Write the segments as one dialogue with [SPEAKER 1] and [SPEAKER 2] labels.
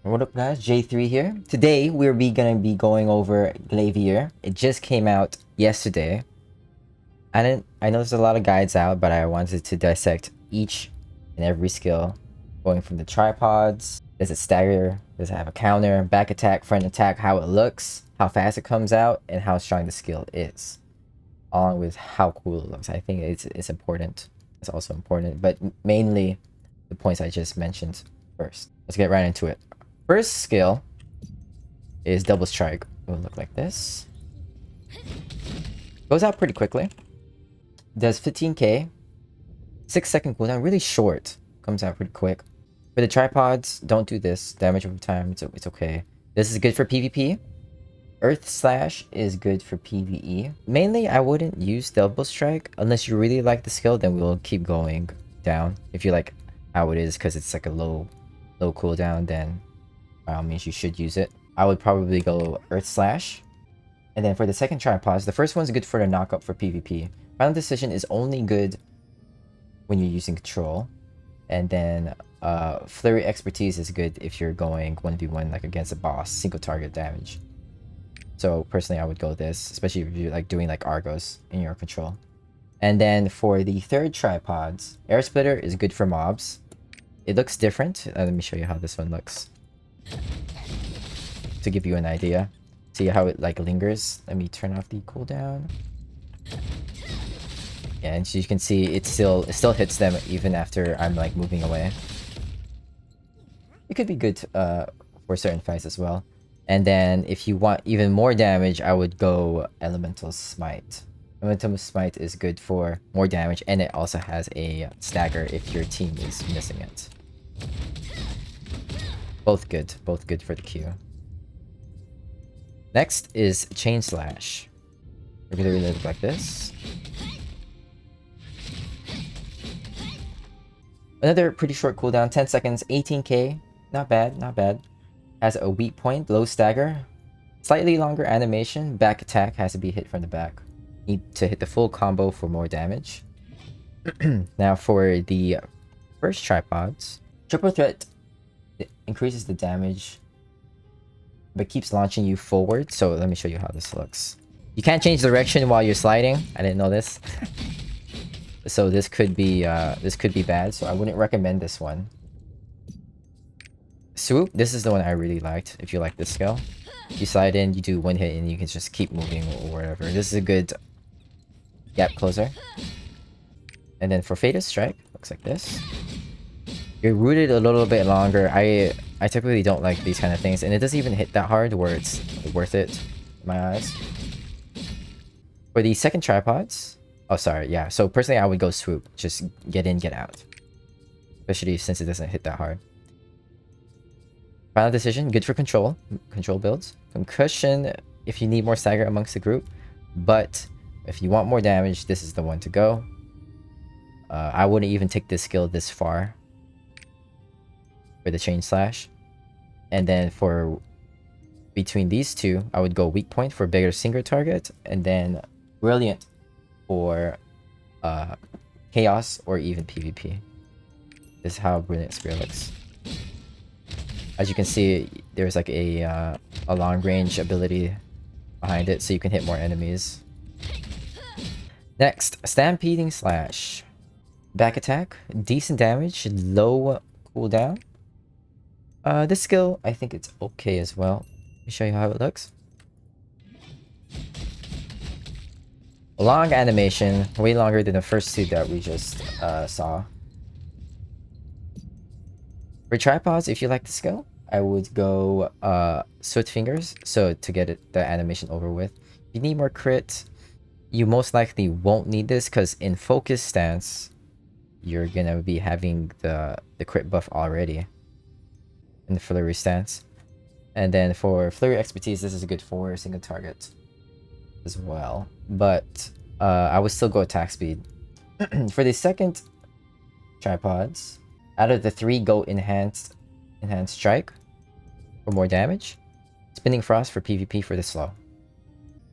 [SPEAKER 1] What up guys, J3 here. Today we're gonna be going over Glaivier. It just came out yesterday. I know there's a lot of guides out, but I wanted to dissect each and every skill. Going from the tripods, does it stagger, does it have a counter, back attack, front attack, how it looks, how fast it comes out, and how strong the skill is. Along with how cool it looks. I think it's important. It's also important, but mainly the points I just mentioned first. Let's get right into it. First skill is double strike. It will look like this. Goes out pretty quickly. Does 15k. 6-second cooldown, really short. Comes out pretty quick. For the tripods, don't do this. Damage over time, it's okay. This is good for PvP. Earth Slash is good for PvE. Mainly, I wouldn't use double strike unless you really like the skill. Then we'll keep going down. If you like how it is, because it's like a low cooldown, then by all means you should use it. I would probably go Earth Slash. And then for the second tripods, the first one's good for the knockup for PvP. Final Decision is only good when you're using control. And then Flurry Expertise is good if you're going 1v1 like against a boss, single target damage. So personally I would go this, especially if you're like doing like Argos in your control. And then for the third tripods, Air Splitter is good for mobs. It looks different. Let me show you how this one looks. To give you an idea. See how it like lingers. Let me turn off the cooldown. Yeah, and so you can see it still hits them even after I'm like moving away. It could be good for certain fights as well. And then if you want even more damage, I would go Elemental Smite. Elemental Smite is good for more damage, and it also has a stagger if your team is missing it. Both good for the Q. Next is Chain Slash. We're gonna really look like this. Another pretty short cooldown, 10 seconds, 18k. Not bad, not bad. Has a weak point, low stagger. Slightly longer animation, back attack has to be hit from the back. Need to hit the full combo for more damage. Now for the first tripods, Triple Threat increases the damage but keeps launching you forward. So let me show you how this looks. You can't change direction while you're sliding. I didn't know this. So this could be bad, so I wouldn't recommend this one. Swoop, this is the one I really liked. If you like this skill, you slide in, you do one hit, and you can just keep moving or whatever. This is a good gap closer. And then for Fatal Strike, looks like this. You're rooted a little bit longer. I typically don't like these kind of things, and it doesn't even hit that hard where it's worth it in my eyes. For the second tripods, oh sorry, yeah. So personally, I would go Swoop. Just get in, get out. Especially since it doesn't hit that hard. Final Decision, good for control builds. Concussion, if you need more stagger amongst the group. But if you want more damage, this is the one to go. I wouldn't even take this skill this far for the Chain Slash. And then for between these two, I would go Weak Point for bigger single target, and then Brilliant for Chaos or even PvP. This is how Brilliant Spear looks. As you can see, there's like a long range ability behind it, so you can hit more enemies. Next, Stampeding Slash. Back attack, decent damage, low cooldown. This skill, I think it's okay as well. Let me show you how it looks. A long animation, way longer than the first two that we just saw. For tripods, if you like the skill, I would go Swift Fingers, so to get the animation over with. If you need more crit, you most likely won't need this because in focus stance, you're gonna be having the crit buff already in the Flurry stance. And then for Flurry Expertise, this is good for single target as well. But I would still go attack speed. For the second tripods, out of the three, go enhanced strike for more damage. Spinning Frost for PvP for the slow.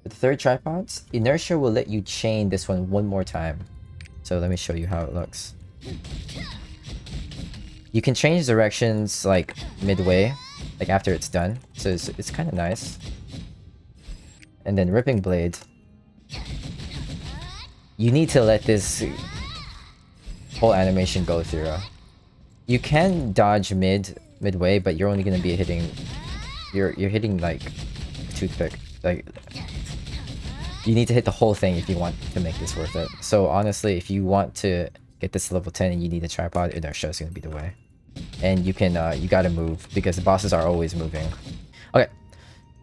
[SPEAKER 1] For the third tripods, Inertia will let you chain this one more time. So let me show you how it looks. You can change directions like midway, like after it's done. So it's kind of nice. And then Ripping Blade. You need to let this whole animation go through. You can dodge midway, but you're only gonna be hitting. You're hitting like a toothpick. Like you need to hit the whole thing if you want to make this worth it. So honestly, if you want to get this to level 10 and you need a tripod, inertia is gonna be the way. And you can you gotta move because the bosses are always moving. Okay,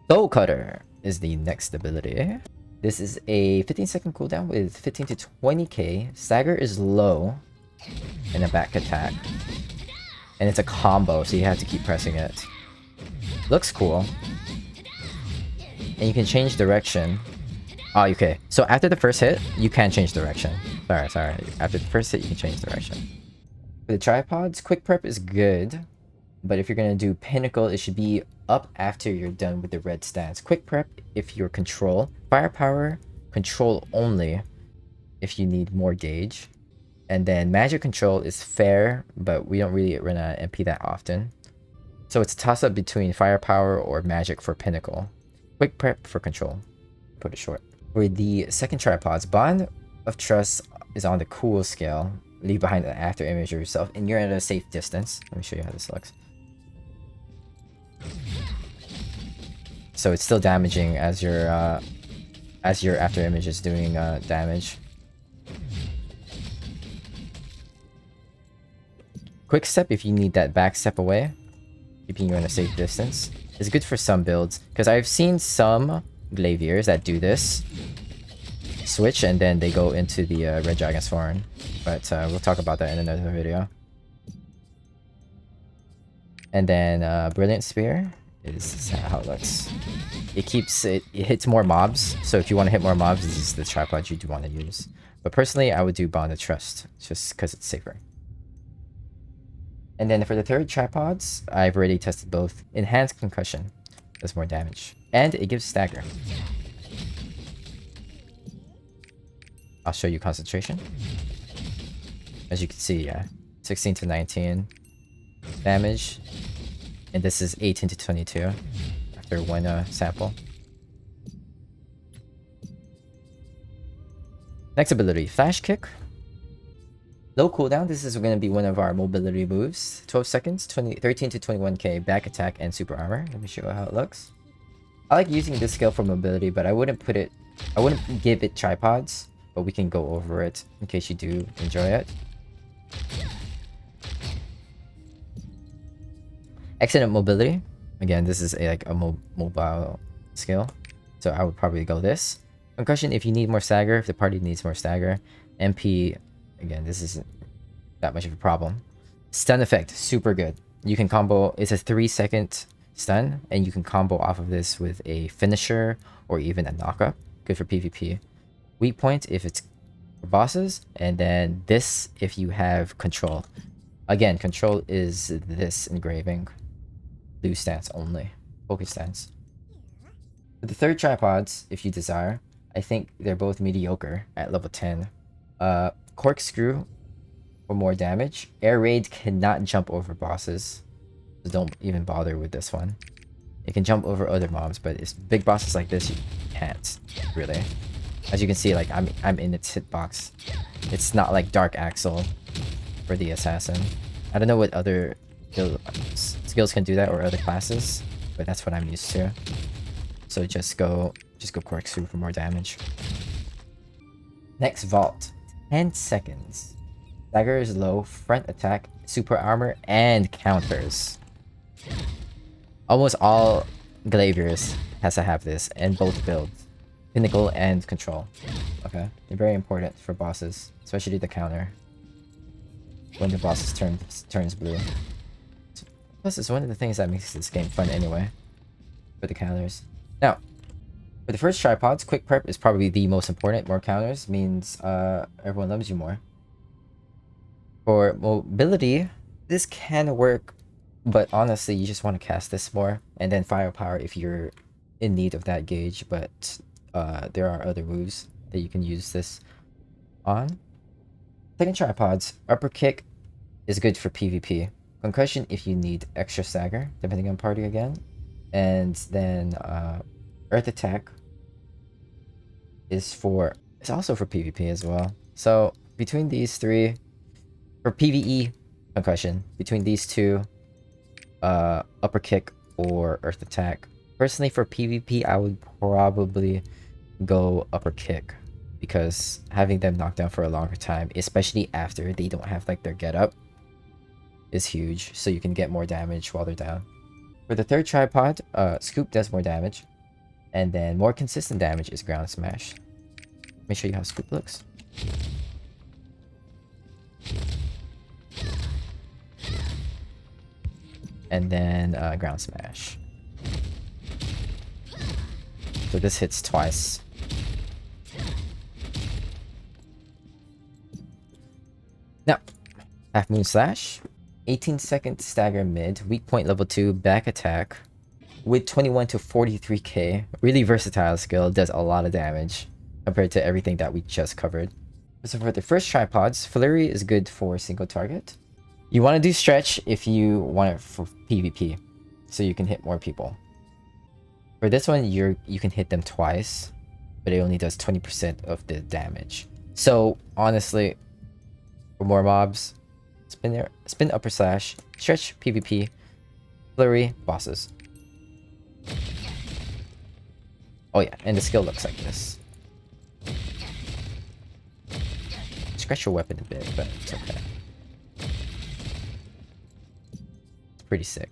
[SPEAKER 1] Bow Cutter is the next ability. This is a 15-second cooldown with 15 to 20k. Stagger is low and a back attack. And it's a combo, so you have to keep pressing it. Looks cool. And you can change direction. Oh, okay. So after the first hit, you can change direction. Sorry. After the first hit, you can change direction. For the tripods, Quick Prep is good. But if you're going to do Pinnacle, it should be up after you're done with the red stance. Quick Prep if you're control. Firepower, control only if you need more gauge. And then magic control is fair, but we don't really run out MP that often. So it's a toss-up between firepower or magic for Pinnacle. Quick Prep for control. Put it short. For the second tripods, Bond of Trust is on the cool scale. Leave behind an after image of yourself, and you're at a safe distance. Let me show you how this looks. So it's still damaging as your after image is doing damage. Quick Step if you need that back step away, keeping you in a safe distance. Is good for some builds, because I've seen some Glaiviers that do this. Switch and then they go into the Red Dragon's Horn. But we'll talk about that in another video. And then Brilliant Spear is how it looks. It hits more mobs, so if you want to hit more mobs, this is the tripod you do want to use. But personally, I would do Bond of Trust, just because it's safer. And then for the third tripods, I've already tested both. Enhanced Concussion does more damage, and it gives stagger. I'll show you concentration. As you can see, yeah, 16 to 19 damage, and this is 18 to 22 after one sample. Next ability, Flash Kick. Low cooldown. This is going to be one of our mobility moves. 12 seconds, 13 to 21k back attack and super armor. Let me show you how it looks. I like using this skill for mobility, but I wouldn't give it tripods, but we can go over it in case you do enjoy it. Excellent mobility. Again, this is a mobile skill, so I would probably go this. Concussion if you need more stagger, if the party needs more stagger. MP, again, this isn't that much of a problem. Stun effect, super good. You can combo, it's a 3-second stun, and you can combo off of this with a finisher or even a knockup. Good for PvP. Weak point if it's for bosses, and then this if you have control. Again, control is this engraving. Blue stance only. Focus stance. For the third tripods, if you desire, I think they're both mediocre at level 10. Corkscrew for more damage. Air Raid cannot jump over bosses, so don't even bother with this one. It can jump over other mobs, but it's big bosses like this you can't really. As you can see, like I'm in its hitbox. It's not like Dark Axle for the assassin. I don't know what other skills can do that or other classes, but that's what I'm used to. So just go Corkscrew for more damage. Next, Vault. 10 seconds. Dagger is low, front attack, super armor, and counters. Almost all Glaiviers has to have this, and both builds. Pinnacle and control. Okay, they're very important for bosses, especially the counter. When the boss turns blue. Plus, it's one of the things that makes this game fun anyway. For the counters. Now, for the first tripods, Quick Prep is probably the most important. More counters means everyone loves you more. For mobility, this can work, but honestly, you just want to cast this more. And then Firepower if you're in need of that gauge, but there are other moves that you can use this on. Second tripods, Upper Kick is good for PvP. Concussion if you need extra stagger, depending on party again. And then Earth Attack is for, it's also for PvP as well. So between these three, for PvE Concussion, between these two, Upper Kick or Earth Attack. Personally, for PvP, I would probably go Upper Kick, because having them knocked down for a longer time, especially after they don't have like their get up, is huge. So you can get more damage while they're down. For the third tripod, Scoop does more damage, and then more consistent damage is Ground Smash. Let me show you how Scoop looks. And then Ground Smash. So this hits twice. Now, Half Moon Slash. 18-second stagger mid. Weak point level 2. Back attack. With 21 to 43k. Really versatile skill. Does a lot of damage compared to everything that we just covered. So for the first tripods, Flurry is good for single target. You want to do Stretch if you want it for PvP, so you can hit more people. For this one, you can hit them twice, but it only does 20% of the damage. So honestly, for more mobs, spin Upper Slash, Stretch PvP, Flurry bosses. Oh yeah, and the skill looks like this. Scratch your weapon a bit, but it's okay. Pretty sick.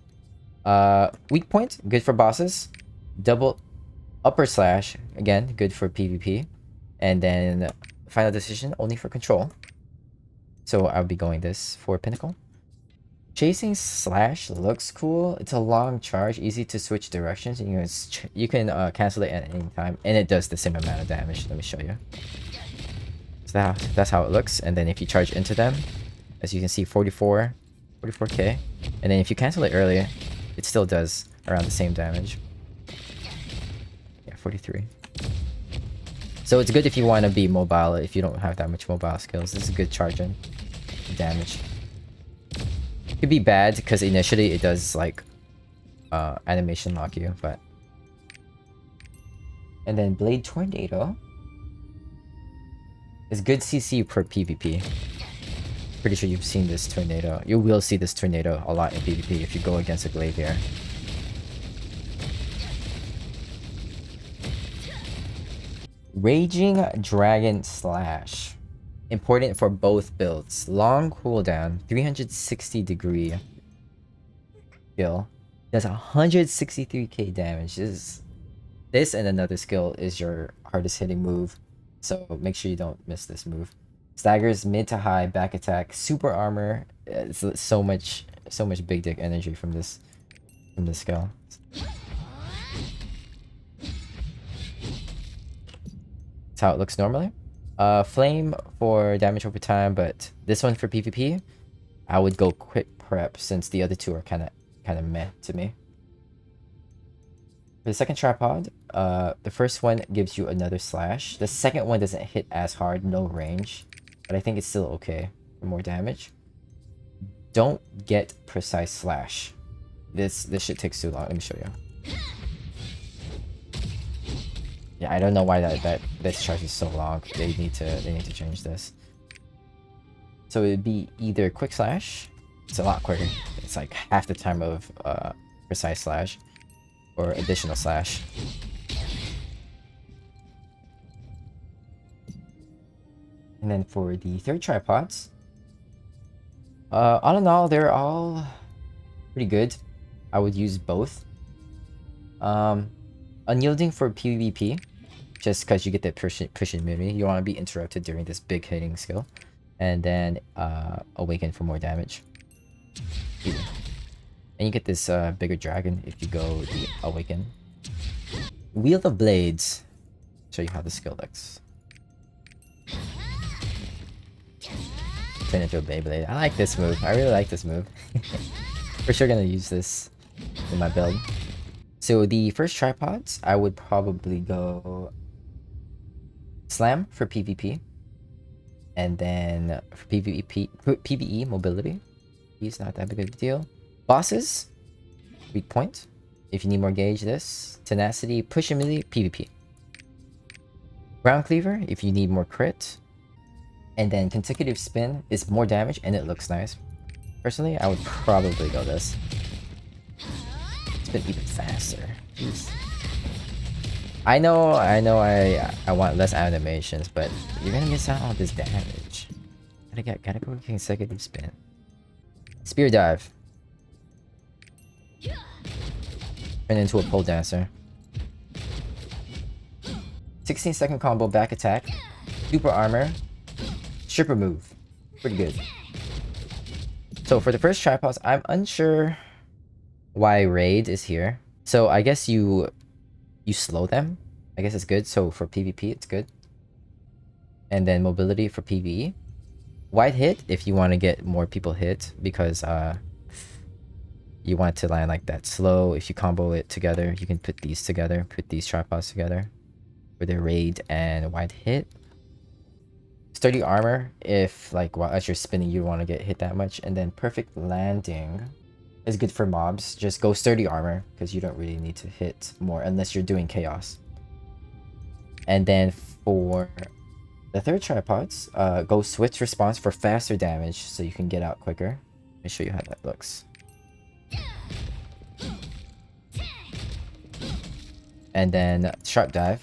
[SPEAKER 1] Weak point, good for bosses. Double Upper Slash, again, good for PvP. And then Final Decision, only for control. So I'll be going this for Pinnacle. Chasing Slash looks cool. It's a long charge, easy to switch directions, and you can cancel it at any time, and it does the same amount of damage. Let me show you. So that's how it looks. And then if you charge into them, as you can see, 44k. And then if you cancel it earlier, it still does around the same damage. Yeah, 43. So it's good if you want to be mobile, if you don't have that much mobile skills. This is a good charge-in damage. It could be bad because initially it does like animation lock you, but... And then Blade Tornado is good CC per PvP. Pretty sure you've seen this tornado. You will see this tornado a lot in PvP if you go against a Glaivier. Raging Dragon Slash. Important for both builds. Long cooldown, 360 degree skill. Does 163k damage. This and another skill is your hardest hitting move. So make sure you don't miss this move. Staggers mid to high, back attack, super armor. It's so much big dick energy from this skill. That's how it looks normally. Flame for damage over time, but this one for PvP, I would go quick prep since the other two are kind of meh to me. For the second tripod, the first one gives you another slash. The second one doesn't hit as hard, no range, but I think it's still okay for more damage. Don't get precise slash. This shit takes too long. Let me show you. Yeah, I don't know why this charge is so long. They need to change this. So it'd be either quick slash. It's a lot quicker. It's like half the time of precise slash, or additional slash. And then for the third tripods, all in all, they're all pretty good. I would use both. Unyielding for PvP, just because you get that push immunity. You want to be interrupted during this big hitting skill. And then Awaken for more damage. Easy. And you get this bigger dragon if you go the Awaken. Wheel of Blades. Show you how the skill looks. Turn into a Beyblade. I like this move. I really like this move. For sure gonna use this in my build. So the first tripods, I would probably go Slam for PvP. And then for PvE mobility. He's not that big of a deal. Bosses, weak point. If you need more gauge, this. Tenacity, push immediately, PvP. Ground Cleaver, if you need more crit. And then consecutive spin is more damage and it looks nice. Personally, I would probably go this. Spin even faster. Jeez. I know I want less animations, but you're gonna miss out on this damage. Gotta go consecutive spin. Spear dive. Turn into a pole dancer. 16-second combo back attack. Super armor. Stripper move. Pretty good. So for the first tripods, I'm unsure why raid is here. So I guess you slow them. I guess it's good. So for PvP, it's good. And then mobility for PvE. Wide hit if you want to get more people hit because you want to land like that slow. If you combo it together, you can put these together, put these tripods together for the raid and wide hit. Sturdy armor if like while as you're spinning you want to get hit that much. And then perfect landing is good for mobs. Just go sturdy armor because you don't really need to hit more unless you're doing chaos. And then for the third tripods, go switch response for faster damage so you can get out quicker. Let me show you how that looks. And then sharp dive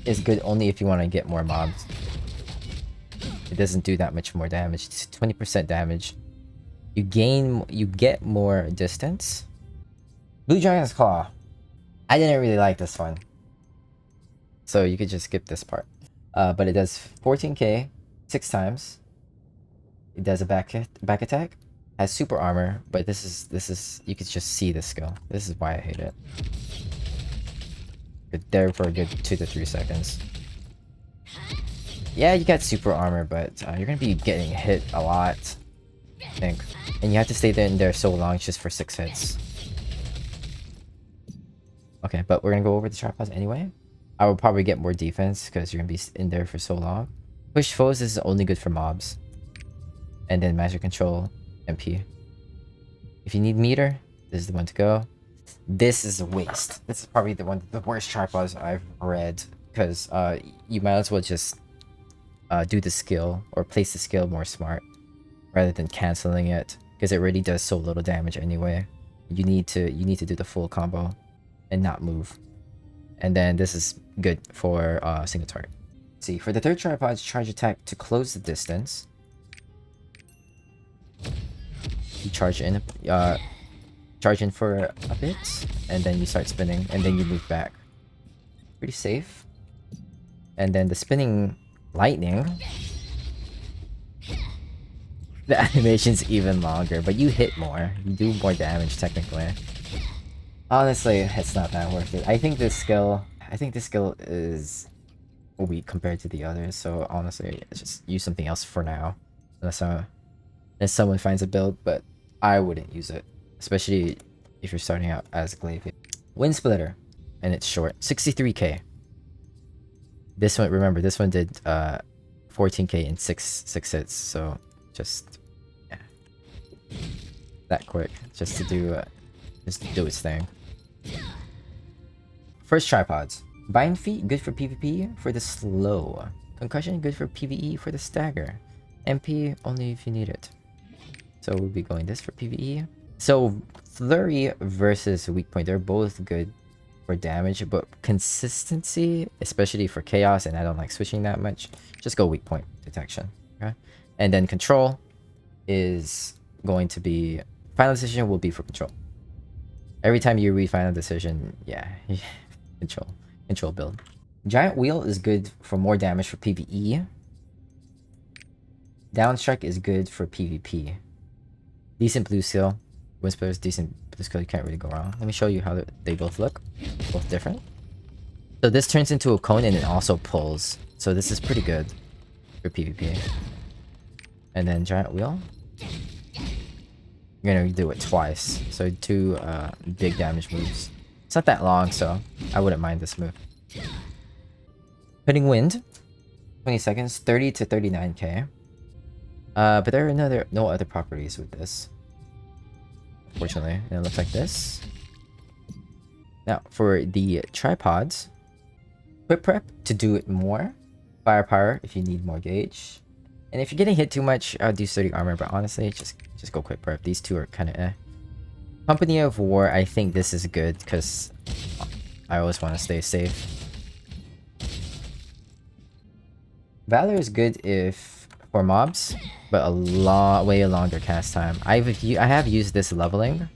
[SPEAKER 1] is good only if you want to get more mobs. It doesn't do that much more damage. It's 20% damage. You get more distance. Blue Giant's Claw. I didn't really like this one, so you could just skip this part. But it does 14k 6 times. It does a back attack. Has super armor, but this is you could just see the skill. This is why I hate it. Good there for a good 2 to 3 seconds. Yeah, you got super armor, but you're gonna be getting hit a lot, I think. And you have to stay in there so long just for 6 hits. Okay, but we're gonna go over the tripods anyway. I will probably get more defense because you're gonna be in there for so long. Push foes is only good for mobs. And then magic control, MP. If you need meter, this is the one to go. This is a waste. This is probably the worst tripods I've read because you might as well just do the skill or place the skill more smart rather than canceling it because it already does so little damage anyway. You need to do the full combo and not move. And then this is good for single target. See, for the third tripod, charge attack to close the distance. You charge in for a bit, and then you start spinning, and then you move back. Pretty safe. And then the spinning lightning. The animation's even longer, but you hit more. You do more damage technically. Honestly, it's not that worth it. I think this skill is weak compared to the others, so honestly, just use something else for now. Unless someone finds a build, but I wouldn't use it. Especially if you're starting out as Glaivier. Wind Splitter, and it's short. 63k. This one, remember, this one did 14k in 6 hits, so just yeah, that quick, just to do its thing. First tripods. Bind Feet, good for PvP for the slow. Concussion, good for PvE for the stagger. MP, only if you need it. So we'll be going this for PvE. So Flurry versus Weak Point, they're both good for damage, but consistency, especially for chaos, and I don't like switching that much, just go Weak Point detection. Okay, and then control is going to be final decision will be for control. Every time you read final decision, yeah, control build. Giant Wheel is good for more damage for PvE. Downstrike is good for PvP. Decent blue skill. Wind Splitter is decent blue skill. You can't really go wrong. Let me show you how they both look. Both different. So this turns into a cone and it also pulls. So this is pretty good for PvP. And then Giant Wheel. You're gonna do it twice. So 2 big damage moves. It's not that long, so I wouldn't mind this move. Putting Wind. 20 seconds. 30 to 39k. But there are no other properties with this, unfortunately. And it looks like this. Now, for the tripods, quick prep to do it more. Firepower if you need more gauge. And if you're getting hit too much, I would do sturdy armor, but honestly, just go quick prep. These two are kind of eh. Company of War, I think this is good because I always want to stay safe. Valor is good if for mobs, but way longer cast time. I have used this leveling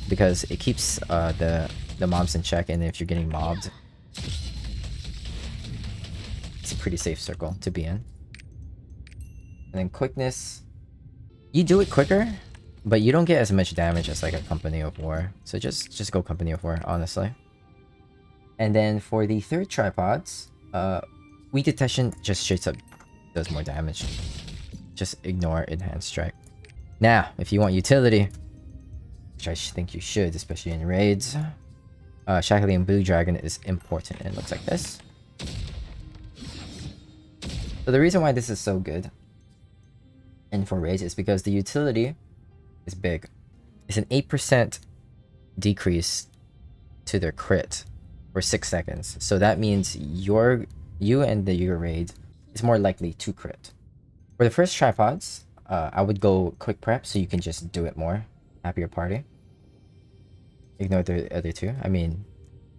[SPEAKER 1] because it keeps the mobs in check, and if you're getting mobbed, it's a pretty safe circle to be in. And then quickness, you do it quicker, but you don't get as much damage as like a Company of War. So just go Company of War, honestly. And then for the third tripods, weak detection just straight up does more damage. Just ignore enhanced strike. Now, if you want utility, which I think you should, especially in raids, Shackley and Blue Dragon is important, and it looks like this. So the reason why this is so good and for raids is because the utility is big. It's an 8% decrease to their crit for 6 seconds. So that means you and your raid is more likely to crit. For the first tripods, I would go quick prep so you can just do it more. Happier party. Ignore the other two. I mean,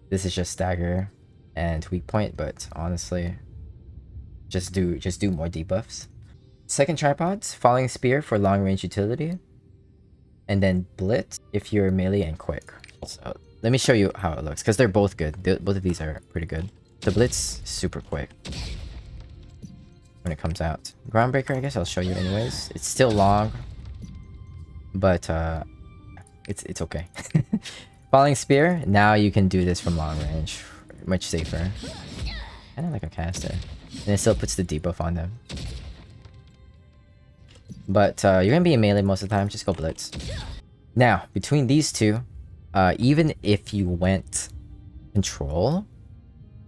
[SPEAKER 1] this is just stagger and weak point, but honestly, just do more debuffs. Second tripods, falling spear for long range utility, and then blitz if you're melee and quick. So let me show you how it looks because they're both good. Both of these are pretty good. The blitz super quick when it comes out. Groundbreaker, I guess I'll show you anyways. It's still long, but it's okay. Falling spear, now you can do this from long range, much safer. Kind of like a caster, and it still puts the debuff on them. But you're gonna be in melee most of the time. Just go blitz. Now between these two, even if you went control,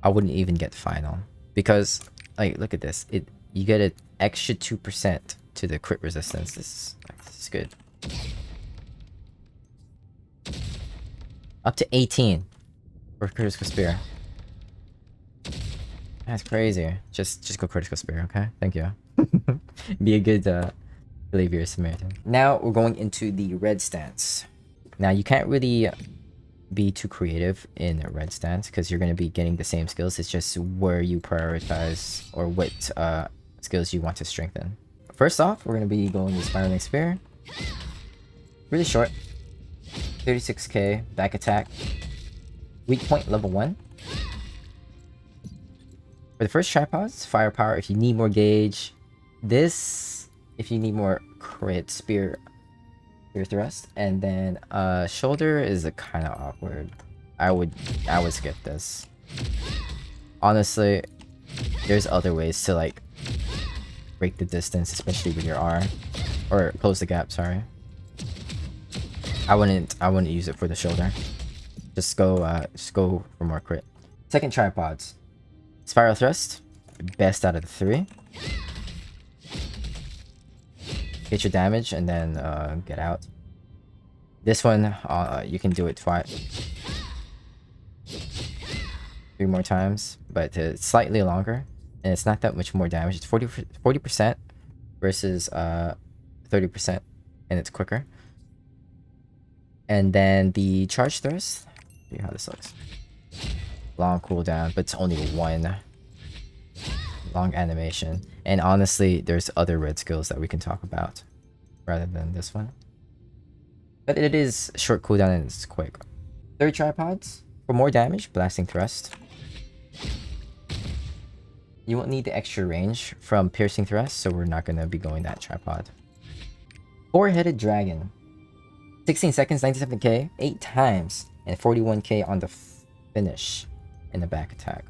[SPEAKER 1] I wouldn't even get final because like look at this. You get an extra 2% to the crit resistance. This is good. Up to 18 for critical spear. That's crazy. Just go critical spear, okay? Thank you. Be a good Glaivier Samaritan. Now we're going into the red stance. Now you can't really be too creative in a red stance because you're going to be getting the same skills. It's just where you prioritize or what skills you want to strengthen. First off, we're going to be going with Spiraling Spear. Really short. 36k back attack. Weak point level 1. For the first tripods, firepower if you need more gauge. This if you need more crit spear thrust. And then shoulder is a kind of awkward. I would skip this. Honestly, there's other ways to like break the distance, especially with your R, or close the gap. Sorry. I wouldn't use it for the shoulder. Just go for more crit. Second tripods, spiral thrust, best out of the 3. Get your damage and then get out. This one you can do it twice, 3 more times, but it's slightly longer and it's not that much more damage. It's 40% versus 30%, and it's quicker. And then the charge thrust, see how this looks. Long cooldown, but it's only 1 long animation. And honestly, there's other red skills that we can talk about rather than this one. But it is short cooldown and it's quick. Third tripods, for more damage, blasting thrust. You won't need the extra range from piercing thrust, so we're not gonna be going that tripod. Four-headed dragon. 16 seconds, 97k, 8 times, and 41k on the finish in the back attack.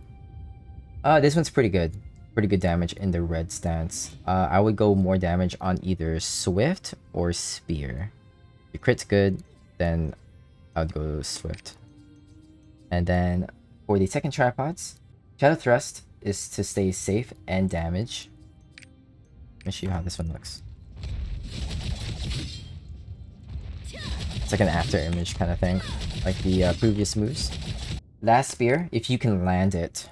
[SPEAKER 1] This one's pretty good. Pretty good damage in the red stance. I would go more damage on either Swift or Spear. If your crit's good, then I would go Swift. And then for the second tripods, Shadow Thrust is to stay safe and damage. Let me show you how this one looks. It's like an after image kind of thing, like the previous moves. Last spear, if you can land it,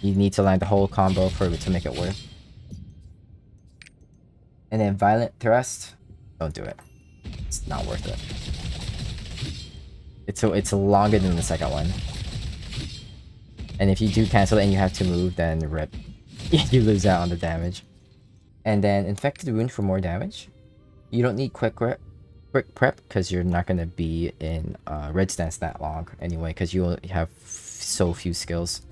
[SPEAKER 1] you need to land the whole combo for it to make it work. And then violent thrust, don't do it. It's not worth it. It's longer than the second one. And if you do cancel it and you have to move, then rip. You lose out on the damage. And then infected wound for more damage. You don't need quick prep because you're not gonna be in red stance that long anyway, because you only have so few skills.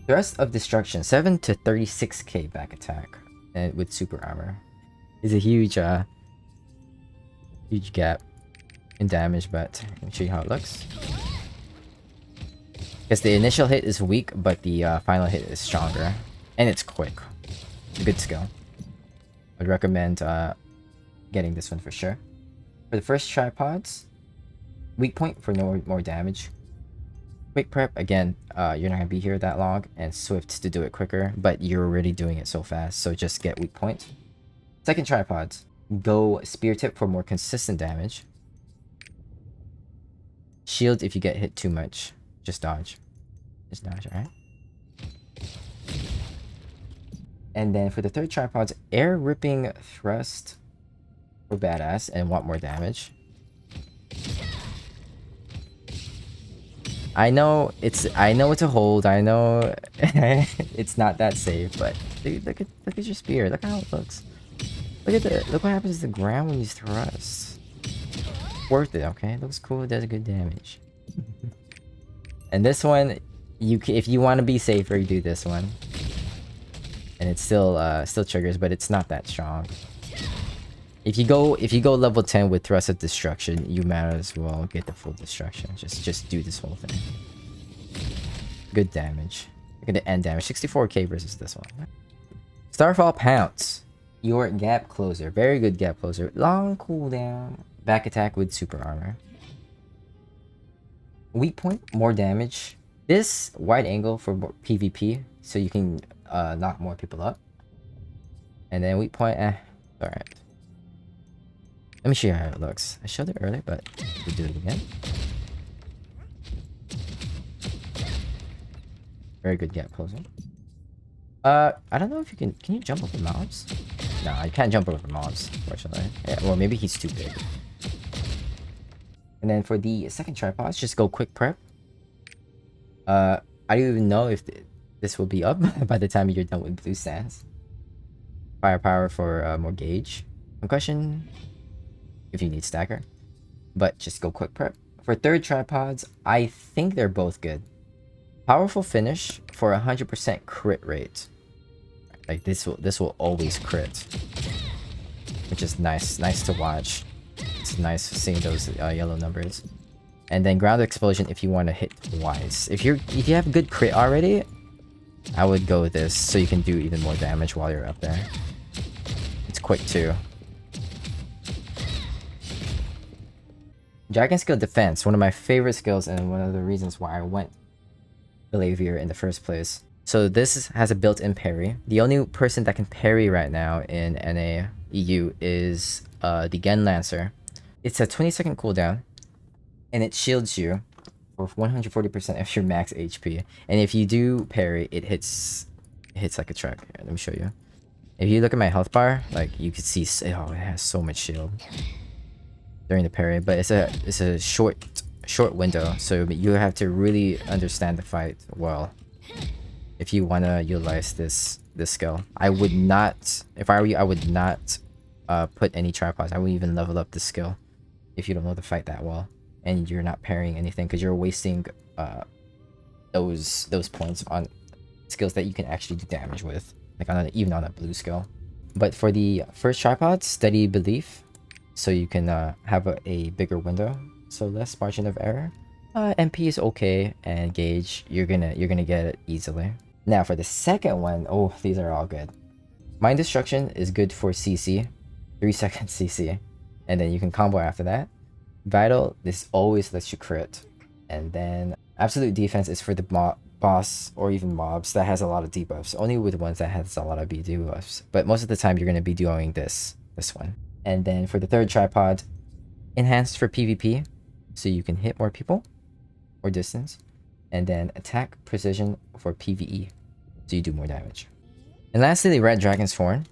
[SPEAKER 1] Thrust of Destruction, 7 to 36k back attack, and with super armor, is a huge gap in damage. But let me show you how it looks. Because the initial hit is weak, but the final hit is stronger, and it's quick. Good skill. I'd recommend getting this one for sure. For the first tripods, weak point for no more damage. Quick prep, again, you're not gonna be here that long, and swift to do it quicker, but you're already doing it so fast, so just get weak point. Second tripods, go spear tip for more consistent damage. Shield if you get hit too much. Just dodge. Just dodge, alright? And then for the third tripods, air ripping thrust for badass and want more damage. I know it's a hold. I know it's not that safe, but dude, look at your spear. Look how it looks. Look what happens to the ground when you thrust. Worth it, okay? It looks cool. It does good damage. And this one, if you want to be safer, you do this one. And it still triggers, but it's not that strong. If you go level 10 with Thrust of Destruction, you might as well get the full destruction. Just do this whole thing. Good damage. Look at the end damage. 64k versus this one. Starfall Pounce. Your gap closer. Very good gap closer. Long cooldown. Back attack with super armor. Weak point, more damage. This wide angle for PvP, so you can knock more people up. And then weak point, alright. Let me show you how it looks. I showed it earlier, but we'll do it again. Very good gap closing. I don't know if you can you jump over mobs? No, I can't jump over mobs, unfortunately. Yeah, or maybe he's too big. And then for the second tripod, just go quick prep. I don't even know if this will be up by the time you're done with blue stance. Firepower for more gauge. Concussion if you need stagger. But just go quick prep. For third tripods, I think they're both good. Powerful finish for 100% crit rate. Like this will always crit, which is nice to watch. It's nice seeing those yellow numbers. And then ground explosion if you want to hit twice. If you have good crit already, I would go with this so you can do even more damage while you're up there. It's quick too. Dragon skill defense, one of my favorite skills and one of the reasons why I went Glaivier in the first place. So this has a built-in parry. The only person that can parry right now in NA EU is the Gen Lancer. It's a 20-second cooldown, and it shields you for 140% of your max HP. And if you do parry, it hits like a truck. Here, let me show you. If you look at my health bar, like you can see, oh, it has so much shield during the parry. But it's a short window, so you have to really understand the fight well if you want to utilize this skill. I would not, if I were you, I would not put any tripods. I wouldn't even level up the skill if you don't know the fight that well and you're not parrying anything, because you're wasting those points on skills that you can actually do damage with, like even on a blue skill. But for the first tripod, Steady Belief, so you can have a bigger window, so less margin of error. MP is okay, and gauge, you're gonna get it easily. Now for the second one, oh, these are all good. Mind Destruction is good for CC, 3-second CC, and then you can combo after that. Vital, this always lets you crit. And then Absolute Defense is for the boss or even mobs that has a lot of debuffs. Only with ones that has a lot of debuffs. But most of the time you're gonna be doing this one. And then for the third tripod, enhanced for PvP, so you can hit more people or distance. And then attack precision for PvE, so you do more damage. And lastly, the Red Dragon's Horn.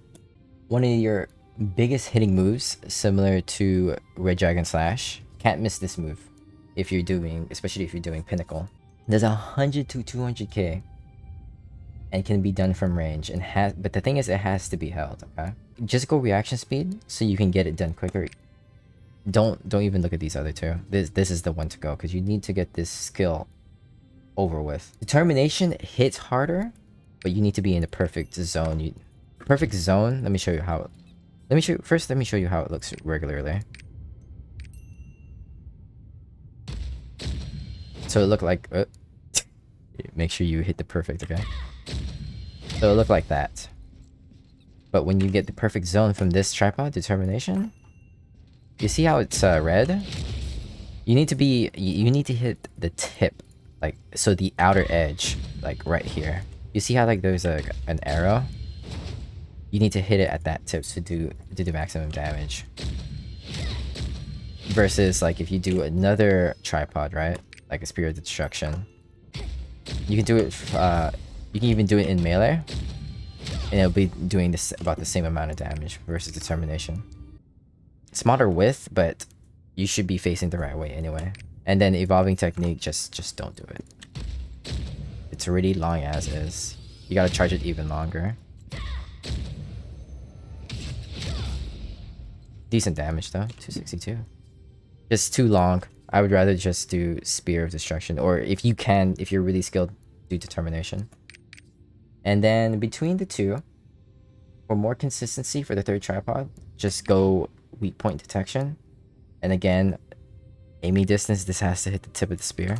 [SPEAKER 1] One of your biggest hitting moves, similar to Red Dragon Slash. Can't miss this move if you're doing, especially if you're doing Pinnacle. There's 100 to 200k and can be done from range, and but the thing is, it has to be held. Okay, just go reaction speed so you can get it done quicker. Don't even look at these other two. This is the one to go, because you need to get this skill over with. Determination hits harder, but you need to be in the perfect zone. Perfect zone. Let me show you how. Let me show you how it looks regularly. So it look like. Make sure you hit the perfect. Okay. So it look like that. But when you get the perfect zone from this tripod, determination, you see how it's red? You need to hit the tip, like, so the outer edge, like right here. You see how like there's an arrow? You need to hit it at that tip to do the maximum damage. Versus like if you do another tripod, right? Like a Spear of Destruction. You can do it you can even do it in melee, and it'll be doing this about the same amount of damage versus determination. Smaller width, but you should be facing the right way anyway. And then evolving technique, just don't do it. It's already long as is. You gotta charge it even longer. Decent damage though, 262. Just too long. I would rather just do Spear of Destruction, or if you're really skilled, do Determination. And then between the two, for more consistency for the third tripod, just go weak point detection. And again, aiming distance, this has to hit the tip of the spear.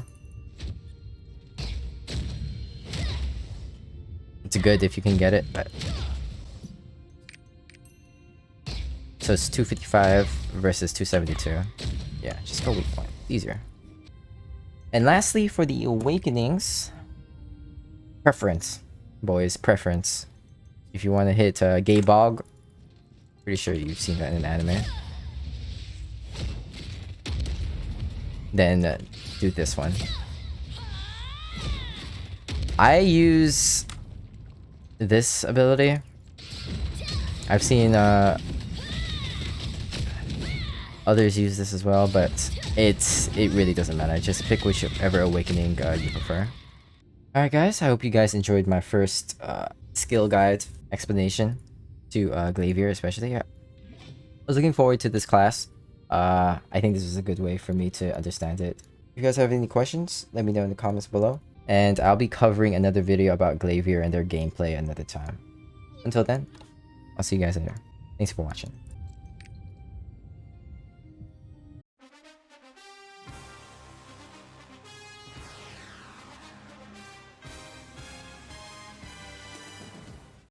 [SPEAKER 1] It's good if you can get it, but... So it's 255 versus 272. Yeah, just go weak point. Easier. And lastly, for the awakenings, preference. Boys, preference. If you want to hit Gay Bog, pretty sure you've seen that in anime. Then do this one. I use this ability. I've seen others use this as well, but it really doesn't matter. Just pick whichever awakening you prefer. Alright guys, I hope you guys enjoyed my first skill guide explanation to Glaivier especially. I was looking forward to this class. I think this is a good way for me to understand it. If you guys have any questions, let me know in the comments below. And I'll be covering another video about Glaivier and their gameplay another time. Until then, I'll see you guys later. Thanks for watching.